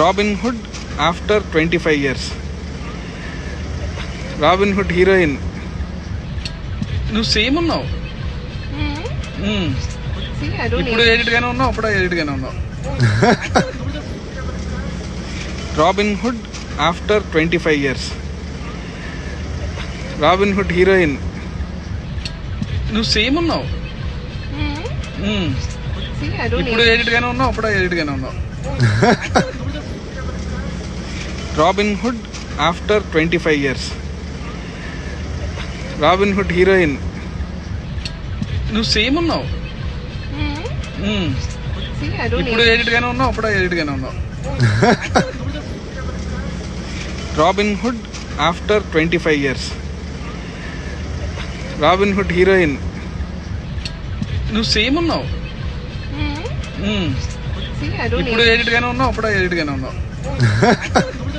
Robin hood after 25 years. Robin hood heroine. నువ్వు same ఉన్నావు. ఇప్పుడు ఎడిట్ గానే ఉన్నావు, అప్పుడు ఎడిట్ గానే ఉన్నావు. Robin hood after 25 years. Robin hood heroine. నువ్వు సేమ్ ఉన్నావు. ఇప్పుడు ఎడిట్ గానే ఉన్నావు, అప్పుడు ఎడిట్ గానే ఉన్నావు. Robin hood after 25 years. Robin hood heroine. నువ్వు సేమ్ ఉన్నావు. ఇప్పుడు ఎడిట్ గానే ఉన్నావు, అప్పుడు ఎడిట్ గానే ఉన్నావు. Robin hood after 25 years. Robin hood heroine. నువ్వు సేమ్ ఉన్నావు. ఇప్పుడు ఎడిట్ గానే ఉన్నావు, అప్పుడు ఎడిట్ గానే ఉన్నావు.